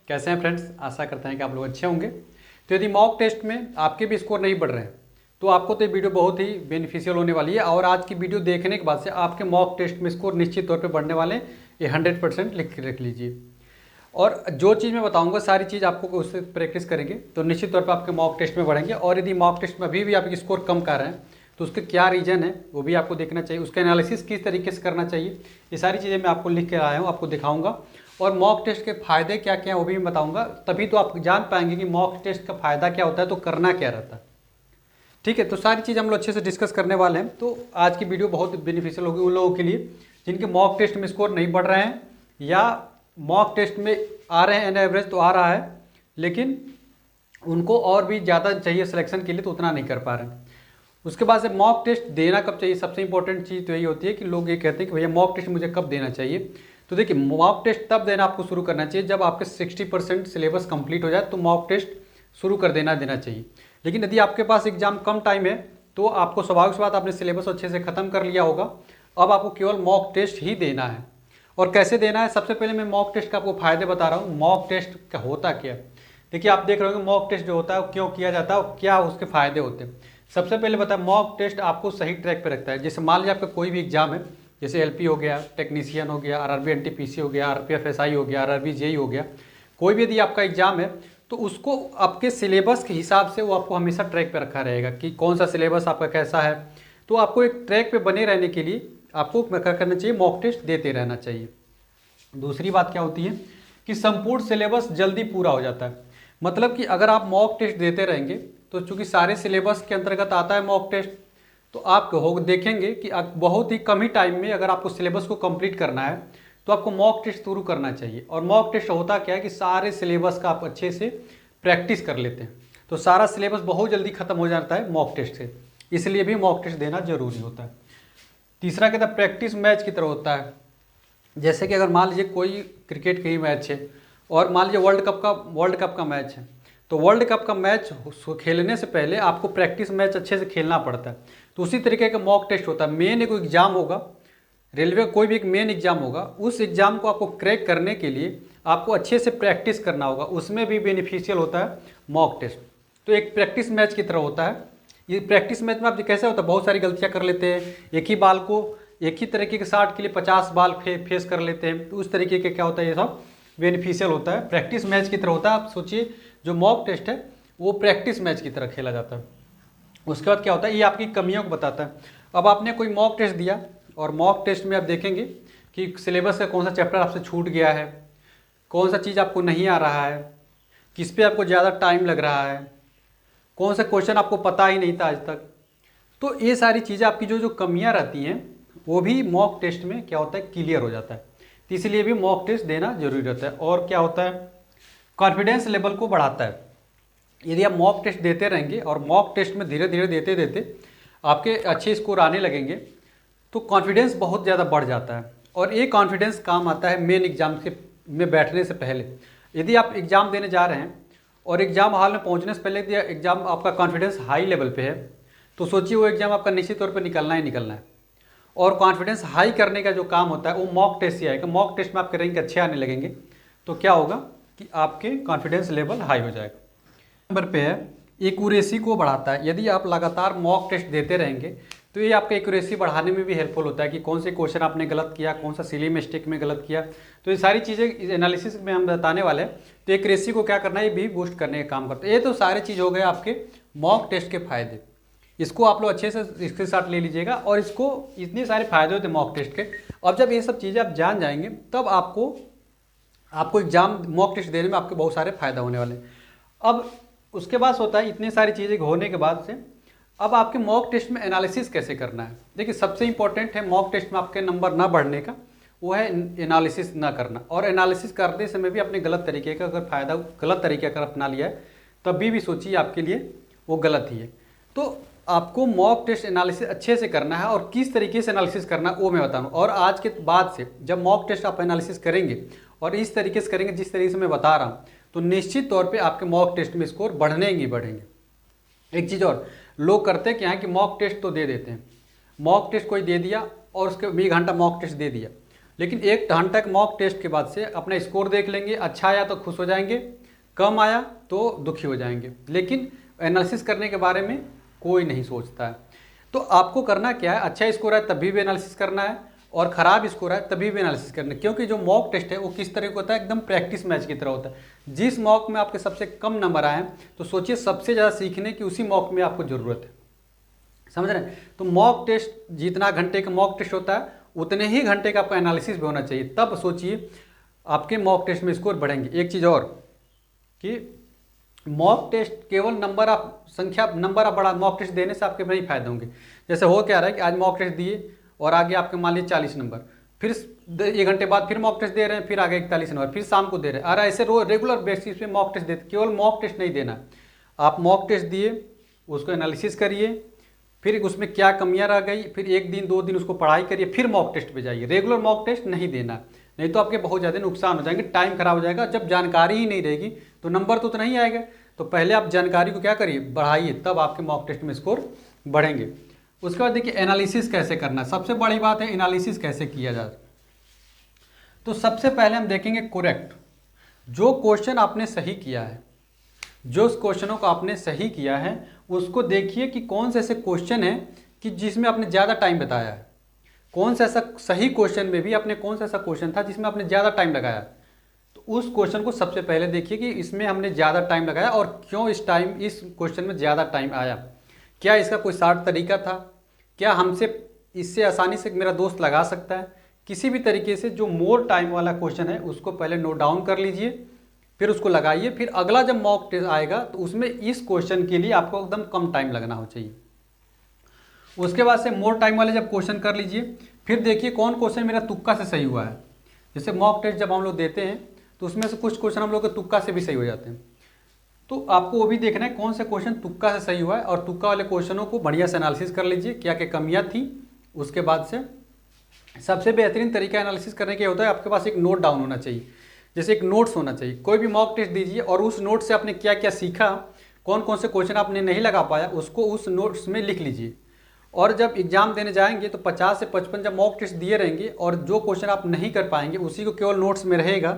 कैसे हैं फ्रेंड्स? आशा करते हैं कि आप लोग अच्छे होंगे। तो यदि मॉक टेस्ट में आपके भी स्कोर नहीं बढ़ रहे हैं तो आपको तो ये वीडियो बहुत ही बेनिफिशियल होने वाली है और आज की वीडियो देखने के बाद से आपके मॉक टेस्ट में स्कोर निश्चित तौर पे बढ़ने वाले हैं। ये 100% लिख रख लीजिए। और जो चीज़ मैं बताऊंगा सारी चीज़ आपको उससे प्रैक्टिस करेंगे तो निश्चित तौर पे आपके मॉक टेस्ट में बढ़ेंगे। और यदि मॉक टेस्ट में अभी भी आपके स्कोर कम कर रहे हैं तो उसके क्या रीज़न है वो भी आपको देखना चाहिए, उसका एनालिसिस किस तरीके से करना चाहिए, ये सारी चीज़ें मैं आपको लिख के आया हूँ, आपको दिखाऊंगा। और मॉक टेस्ट के फ़ायदे क्या क्या हैं वो भी मैं बताऊंगा, तभी तो आप जान पाएंगे कि मॉक टेस्ट का फ़ायदा क्या होता है, तो करना क्या रहता है। ठीक है, तो सारी चीज़ हम लोग अच्छे से डिस्कस करने वाले हैं। तो आज की वीडियो बहुत बेनिफिशियल होगी उन लोगों के लिए जिनके मॉक टेस्ट में स्कोर नहीं बढ़ रहे हैं या मॉक टेस्ट में आ रहे हैं, एन एवरेज तो आ रहा है लेकिन उनको और भी ज़्यादा चाहिए सिलेक्शन के लिए तो उतना नहीं कर पा रहे हैं। उसके बाद से मॉक टेस्ट देना कब चाहिए, सबसे इंपॉर्टेंट चीज़ तो यही होती है कि लोग ये कहते हैं कि भैया मॉक टेस्ट मुझे कब देना चाहिए। तो देखिए, मॉक टेस्ट तब देना आपको शुरू करना चाहिए जब आपके 60% सिलेबस कंप्लीट हो जाए तो मॉक टेस्ट शुरू कर देना चाहिए। लेकिन यदि आपके पास एग्जाम कम टाइम है तो आपको स्वाभाविक बात आपने सिलेबस अच्छे से ख़त्म कर लिया होगा, अब आपको केवल मॉक टेस्ट ही देना है। और कैसे देना है, सबसे पहले मैं मॉक टेस्ट का आपको फ़ायदे बता रहा हूँ। मॉक टेस्ट का होता क्या है, देखिए आप देख रहे हो कि मॉक टेस्ट जो होता है वो क्यों किया जाता है और क्या उसके फ़ायदे होते हैं। सबसे पहले बता, मॉक टेस्ट आपको सही ट्रैक पे रखता है। जैसे मान लीजिए आपका कोई भी एग्जाम है, जैसे एलपी हो गया, टेक्नीशियन हो गया, आरआरबी एनटीपीसी हो गया, आरपीएफ एसआई हो गया, आरआरबी जेई हो गया, कोई भी यदि आपका एग्जाम है तो उसको आपके सिलेबस के हिसाब से वो आपको हमेशा ट्रैक पे रखा रहेगा कि कौन सा सिलेबस आपका कैसा है। तो आपको एक ट्रैक पे बने रहने के लिए आपको क्या करना चाहिए, मॉक टेस्ट देते रहना चाहिए। दूसरी बात क्या होती है कि संपूर्ण सिलेबस जल्दी पूरा हो जाता है। मतलब कि अगर आप मॉक टेस्ट देते रहेंगे तो चूंकि सारे सिलेबस के अंतर्गत आता है मॉक टेस्ट, तो आप देखेंगे कि बहुत ही कम ही टाइम में अगर आपको सिलेबस को कंप्लीट करना है तो आपको मॉक टेस्ट शुरू करना चाहिए। और मॉक टेस्ट होता क्या है कि सारे सिलेबस का आप अच्छे से प्रैक्टिस कर लेते हैं, तो सारा सिलेबस बहुत जल्दी खत्म हो जाता है मॉक टेस्ट से, इसलिए भी मॉक टेस्ट देना जरूरी होता है। तीसरा कहता है प्रैक्टिस मैच की तरह होता है। जैसे कि अगर मान लीजिए कोई क्रिकेट का ही मैच है और मान लीजिए वर्ल्ड कप का मैच है, तो वर्ल्ड कप का मैच खेलने से पहले आपको प्रैक्टिस मैच अच्छे से खेलना पड़ता है। तो उसी तरीके का मॉक टेस्ट होता है। मेन एक एग्जाम होगा, रेलवे कोई भी एक मेन एग्जाम होगा, उस एग्जाम को आपको क्रैक करने के लिए आपको अच्छे से प्रैक्टिस करना होगा, उसमें भी बेनिफिशियल होता है मॉक टेस्ट। तो एक प्रैक्टिस मैच की तरह होता है। ये प्रैक्टिस मैच में आप कैसे होता है, बहुत सारी गलतियाँ कर लेते हैं, एक ही बाल को एक ही तरीके के शॉट के लिए 50 बाल फेस कर लेते हैं, तो उस तरीके के क्या होता है, ये सब बेनिफिशियल होता है, प्रैक्टिस मैच की तरह होता है। आप सोचिए जो मॉक टेस्ट है वो प्रैक्टिस मैच की तरह खेला जाता है। उसके बाद क्या होता है, ये आपकी कमियों को बताता है। अब आपने कोई मॉक टेस्ट दिया और मॉक टेस्ट में आप देखेंगे कि सिलेबस का कौन सा चैप्टर आपसे छूट गया है, कौन सा चीज़ आपको नहीं आ रहा है, किस पे आपको ज़्यादा टाइम लग रहा है, कौन सा क्वेश्चन आपको पता ही नहीं था आज तक। तो ये सारी चीज़ें आपकी जो कमियाँ रहती हैं वो भी मॉक टेस्ट में क्या होता है, क्लियर हो जाता है। तो इसलिए भी मॉक टेस्ट देना जरूरी रहता है। और क्या होता है, कॉन्फिडेंस लेवल को बढ़ाता है। यदि आप मॉक टेस्ट देते रहेंगे और मॉक टेस्ट में धीरे धीरे देते देते आपके अच्छे स्कोर आने लगेंगे तो कॉन्फिडेंस बहुत ज़्यादा बढ़ जाता है। और ये कॉन्फिडेंस काम आता है मेन एग्जाम के में बैठने से पहले। यदि आप एग्ज़ाम देने जा रहे हैं और एग्ज़ाम हॉल में पहुंचने से पहले यदि एग्ज़ाम आपका कॉन्फिडेंस हाई लेवल पे है तो सोचिए वो एग्ज़ाम आपका निश्चित तौर पे निकलना ही निकलना है। और कॉन्फिडेंस हाई करने का जो काम होता है वो मॉक टेस्ट से आएगा। मॉक टेस्ट में आपके रैंक अच्छे आने लगेंगे तो क्या होगा कि आपके कॉन्फिडेंस लेवल हाई हो जाएगा। नंबर पे है एक्यूरेसी को बढ़ाता है। यदि आप लगातार मॉक टेस्ट देते रहेंगे तो ये आपका एक्यूरेसी बढ़ाने में भी हेल्पफुल होता है कि कौन से क्वेश्चन आपने गलत किया, कौन सा सिली मिस्टेक में गलत किया। तो ये सारी चीज़ें एनालिसिस में हम बताने वाले हैं। तो एक्यूरेसी को क्या करना है, ये भी बूस्ट करने का काम करता है। ये तो सारे चीज़ हो गए आपके मॉक टेस्ट के फायदे, इसको आप लोग अच्छे से स्क्रीनशॉट ले लीजिएगा। और इसको इतने सारे फायदे होते हैं मॉक टेस्ट के। अब जब ये सब चीज़ें आप जान जाएंगे तब आपको एग्जाम मॉक टेस्ट देने में आपके बहुत सारे फायदा होने वाले हैं। अब उसके बाद होता है इतनी सारी चीज़ें होने के बाद से अब आपके मॉक टेस्ट में एनालिसिस कैसे करना है। देखिए सबसे इंपॉर्टेंट है मॉक टेस्ट में आपके नंबर ना बढ़ने का, वो है एनालिसिस ना करना। और एनालिसिस करते समय भी अपने गलत तरीके का अगर गलत तरीके अगर अपना लिया है तभी भी सोचिए आपके लिए वो गलत ही है। तो आपको मॉक टेस्ट एनालिसिस अच्छे से करना है और किस तरीके से एनालिसिस करना है वो मैं बताऊँ। और आज के बाद से जब मॉक टेस्ट आप एनालिसिस करेंगे और इस तरीके से करेंगे जिस तरीके से मैं बता रहा हूँ तो निश्चित तौर पे आपके मॉक टेस्ट में स्कोर बढ़ने ही बढ़ेंगे। एक चीज़ और लोग करते हैं क्या है कि मॉक टेस्ट तो दे देते हैं, मॉक टेस्ट कोई दे दिया और उसके 1 घंटा मॉक टेस्ट दे दिया, लेकिन 1 घंटा के मॉक टेस्ट के बाद से अपना स्कोर देख लेंगे, अच्छा आया तो खुश हो जाएंगे, कम आया तो दुखी हो जाएंगे, लेकिन एनालिसिस करने के बारे में कोई नहीं सोचता है। तो आपको करना क्या है, अच्छा स्कोर है तभी भी एनालिसिस करना है और ख़राब स्कोर है तभी भी एनालिसिस करना है। क्योंकि जो मॉक टेस्ट है वो किस तरह का होता है, एकदम प्रैक्टिस मैच की तरह होता है। जिस मॉक में आपके सबसे कम नंबर आए हैं तो सोचिए सबसे ज़्यादा सीखने की उसी मॉक में आपको ज़रूरत है, समझ रहे हैं। तो मॉक टेस्ट जितना घंटे का मॉक टेस्ट होता है उतने ही घंटे का आपका एनालिसिस भी होना चाहिए, तब सोचिए आपके मॉक टेस्ट में स्कोर बढ़ेंगे। एक चीज़ और कि मॉक टेस्ट केवल नंबर आप बड़ा मॉक टेस्ट देने से आपके नहीं फायदे होंगे। जैसे हो क्या रहा है कि आज मॉक टेस्ट दिए और आगे आपके मान लीजिए 40 नंबर, फिर 1 घंटे बाद फिर मॉक टेस्ट दे रहे हैं, फिर आगे 41 नंबर, फिर शाम को दे रहे हैं। और ऐसे रेगुलर बेसिस पे मॉक टेस्ट देते, केवल मॉक टेस्ट नहीं देना, आप मॉक टेस्ट दिए उसको एनालिसिस करिए, फिर उसमें क्या कमियां रह गई, फिर 1 दिन 2 दिन उसको पढ़ाई करिए, फिर मॉक टेस्ट पे जाइए। रेगुलर मॉक टेस्ट नहीं देना, नहीं तो आपके बहुत ज़्यादा नुकसान हो जाएंगे, टाइम खराब हो जाएगा। जब जानकारी ही नहीं रहेगी तो नंबर तो नहीं आएगा। तो पहले आप जानकारी को क्या करिए, बढ़ाइए, तब आपके मॉक टेस्ट में स्कोर बढ़ेंगे। उसके बाद देखिए एनालिसिस कैसे करना, सबसे बड़ी बात है एनालिसिस कैसे किया जाए। तो सबसे पहले हम देखेंगे करेक्ट, जो क्वेश्चन आपने सही किया है, जो क्वेश्चनों को आपने सही किया है उसको देखिए कि कौन से ऐसे क्वेश्चन है कि जिसमें आपने ज़्यादा टाइम बताया है। कौन सा ऐसा सही क्वेश्चन में भी आपने कौन सा ऐसा क्वेश्चन था जिसमें आपने ज़्यादा टाइम लगाया, तो उस क्वेश्चन को सबसे पहले देखिए कि इसमें हमने ज़्यादा टाइम लगाया और क्यों इस क्वेश्चन में ज़्यादा टाइम आया। क्या इसका कोई शार्ट तरीका था, क्या हमसे इससे आसानी से मेरा दोस्त लगा सकता है, किसी भी तरीके से जो मोर टाइम वाला क्वेश्चन है उसको पहले नोट डाउन कर लीजिए, फिर उसको लगाइए। फिर अगला जब मॉक टेस्ट आएगा तो उसमें इस क्वेश्चन के लिए आपको एकदम कम टाइम लगना हो चाहिए। उसके बाद से मोर टाइम वाले जब क्वेश्चन कर लीजिए, फिर देखिए कौन क्वेश्चन मेरा तुक्का से सही हुआ है। जैसे मॉक टेस्ट जब हम लोग देते हैं तो उसमें से कुछ क्वेश्चन हम लोग के तुक्का से भी सही हो जाते हैं, तो आपको वो भी देखना है कौन से क्वेश्चन तुक्का से सही हुआ है, और तुक्का वाले क्वेश्चनों को बढ़िया से एनालिसिस कर लीजिए क्या क्या कमियां थी। उसके बाद से सबसे बेहतरीन तरीका एनालिसिस करने के होता है आपके पास एक नोट डाउन होना चाहिए, जैसे एक नोट्स होना चाहिए। कोई भी मॉक टेस्ट दीजिए और उस नोट से आपने क्या क्या सीखा, कौन कौन से क्वेश्चन आपने नहीं लगा पाया, उसको उस नोट्स में लिख लीजिए। और जब एग्जाम देने जाएंगे तो 50 से 55 जब मॉक टेस्ट दिए रहेंगे और जो क्वेश्चन आप नहीं कर पाएंगे उसी को केवल नोट्स में रहेगा,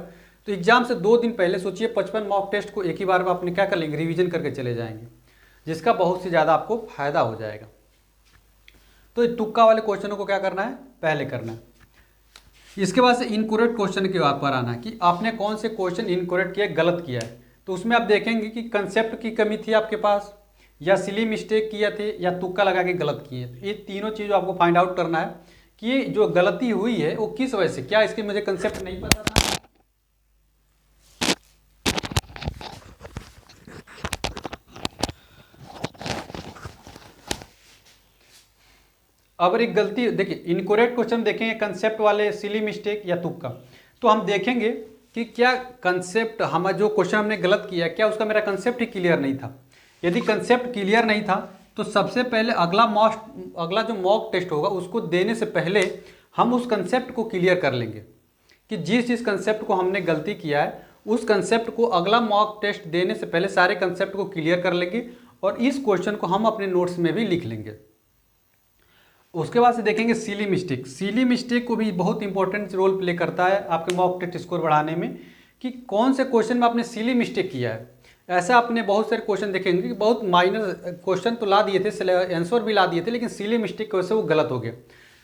तो एग्जाम से 2 दिन पहले सोचिए 55 मॉक टेस्ट को एक ही बार में आपने क्या कर लेंगे, रिवीजन करके चले जाएंगे, जिसका बहुत से ज़्यादा आपको फायदा हो जाएगा। तो तुक्का वाले क्वेश्चनों को क्या करना है, पहले करना है। इसके बाद से इनकरेक्ट क्वेश्चन के पर आना है कि आपने कौन से क्वेश्चन इनकरेक्ट किया, गलत किया है। तो उसमें आप देखेंगे कि कंसेप्ट की कमी थी आपके पास, या सिली मिस्टेक किया थे, या तुक्का लगा के गलत किए। तो ये तीनों चीज़ आपको फाइंड आउट करना है कि जो गलती हुई है वो किस वजह से, क्या इसके मुझे कंसेप्ट नहीं पता था, अब एक गलती देखिए इनकरेक्ट क्वेश्चन देखेंगे कंसेप्ट वाले, सिली मिस्टेक या तुक्का, तो हम देखेंगे कि क्या कंसेप्ट हम जो क्वेश्चन हमने गलत किया क्या उसका मेरा कंसेप्ट ही क्लियर नहीं था। यदि कंसेप्ट क्लियर नहीं था तो सबसे पहले अगला जो मॉक टेस्ट होगा उसको देने से पहले हम उस कंसेप्ट को क्लियर कर लेंगे कि जिस कंसेप्ट को हमने गलती किया है उस कंसेप्ट को अगला मॉक टेस्ट देने से पहले सारे कंसेप्ट को क्लियर कर लेंगे और इस क्वेश्चन को हम अपने नोट्स में भी लिख लेंगे। उसके बाद से देखेंगे सिली मिस्टेक। सिली मिस्टेक को भी बहुत इंपॉर्टेंट रोल प्ले करता है आपके मॉक टेस्ट स्कोर बढ़ाने में, कि कौन से क्वेश्चन में आपने सिली मिस्टेक किया है। ऐसा आपने बहुत सारे क्वेश्चन देखेंगे कि बहुत माइनर क्वेश्चन तो ला दिए थे, आंसर भी ला दिए थे, लेकिन सिली मिस्टेक की वजह से वो गलत हो गया।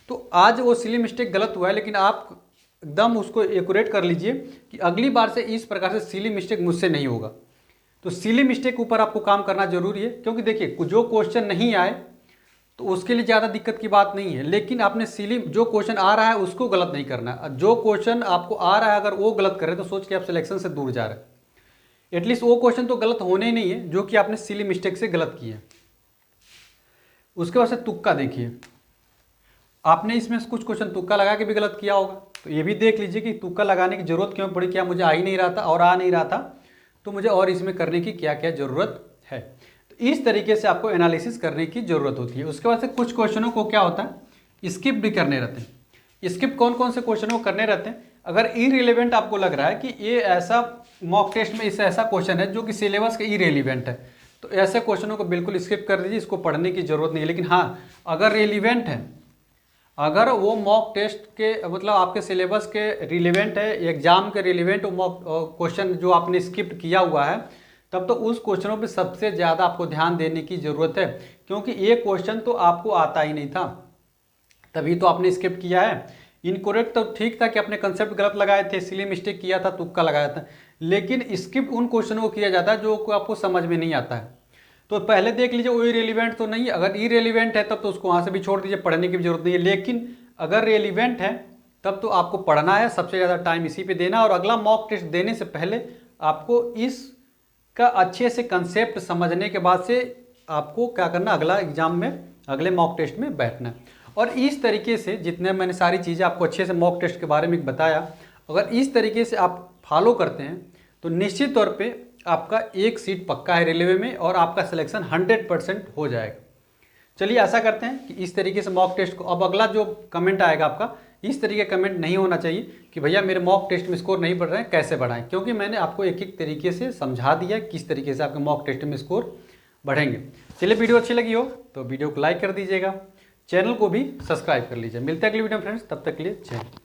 तो आज वो सिली मिस्टेक गलत हुआ है, लेकिन आप एकदम उसको एक्यूरेट कर लीजिए कि अगली बार से इस प्रकार से सिली मिस्टेक मुझसे नहीं होगा। तो सिली मिस्टेक के ऊपर आपको काम करना जरूरी है, क्योंकि देखिए जो क्वेश्चन नहीं आए तो उसके लिए ज़्यादा दिक्कत की बात नहीं है, लेकिन आपने जो क्वेश्चन आ रहा है उसको गलत नहीं करना। जो क्वेश्चन आपको आ रहा है अगर वो गलत करें तो सोच के आप सिलेक्शन से दूर जा रहे हैं। एटलीस्ट वो क्वेश्चन तो गलत होने ही नहीं है जो कि आपने सिली मिस्टेक से गलत किया। उसके बाद से तुक्का देखिए, आपने इसमें से कुछ क्वेश्चन तुक्का लगा के भी गलत किया होगा, तो ये भी देख लीजिए कि तुक्का लगाने की जरूरत क्यों पड़ी, क्या मुझे आ ही नहीं रहा था और आ नहीं रहा था, तो मुझे और इसमें करने की क्या क्या ज़रूरत है। तो इस तरीके से आपको एनालिसिस करने की ज़रूरत होती है। उसके बाद से कुछ क्वेश्चनों को क्या होता है, स्किप भी करने रहते हैं। स्किप कौन कौन से क्वेश्चनों को करने रहते हैं, अगर इरेलीवेंट आपको लग रहा है कि ये ऐसा मॉक टेस्ट में इससे ऐसा क्वेश्चन है जो कि सिलेबस के इरेलीवेंट है, तो ऐसे क्वेश्चनों को बिल्कुल स्किप कर दीजिए, इसको पढ़ने की ज़रूरत नहीं है। लेकिन हाँ, अगर रेलिवेंट है, अगर वो मॉक टेस्ट के मतलब आपके सिलेबस के रिलेवेंट है, एग्जाम के रिलेवेंट मॉक क्वेश्चन जो आपने स्किप किया हुआ है, तब तो उस क्वेश्चनों पे सबसे ज़्यादा आपको ध्यान देने की ज़रूरत है, क्योंकि ये क्वेश्चन तो आपको आता ही नहीं था, तभी तो आपने स्किप किया है। इनकोरेक्ट तो ठीक था कि आपने कंसेप्ट गलत लगाए थे, इसलिए मिस्टेक किया था, तुक्का लगाया था, लेकिन स्किप उन क्वेश्चनों को किया जाता है जो आपको समझ में नहीं आता है। तो पहले देख लीजिए वो इरेलीवेंट तो नहीं है, अगर इरेलीवेंट है तब तो उसको वहाँ से भी छोड़ दीजिए, पढ़ने की भी जरूरत नहीं है। लेकिन अगर रेलिवेंट है तब तो आपको पढ़ना है, सबसे ज़्यादा टाइम इसी पे देना है। और अगला मॉक टेस्ट देने से पहले आपको इसका अच्छे से कंसेप्ट समझने के बाद से आपको क्या करना, अगला एग्जाम में, अगले मॉक टेस्ट में बैठना है। और इस तरीके से जितने मैंने सारी चीज़ें आपको अच्छे से मॉक टेस्ट के बारे में बताया, अगर इस तरीके से आप फॉलो करते हैं तो निश्चित तौर पे आपका एक सीट पक्का है रेलवे में और आपका सिलेक्शन 100% हो जाएगा। चलिए आशा करते हैं कि इस तरीके से मॉक टेस्ट को, अब अगला जो कमेंट आएगा आपका, इस तरीके का कमेंट नहीं होना चाहिए कि भैया मेरे मॉक टेस्ट में स्कोर नहीं बढ़ रहे हैं, कैसे बढ़ाएं, क्योंकि मैंने आपको एक एक तरीके से समझा दिया किस तरीके से आपके मॉक टेस्ट में स्कोर बढ़ेंगे। चलिए वीडियो अच्छी लगी हो तो वीडियो को लाइक कर दीजिएगा, चैनल को भी सब्सक्राइब कर लीजिए। मिलते हैं अगली वीडियो में फ्रेंड्स, तब तक के लिए जय हिंद।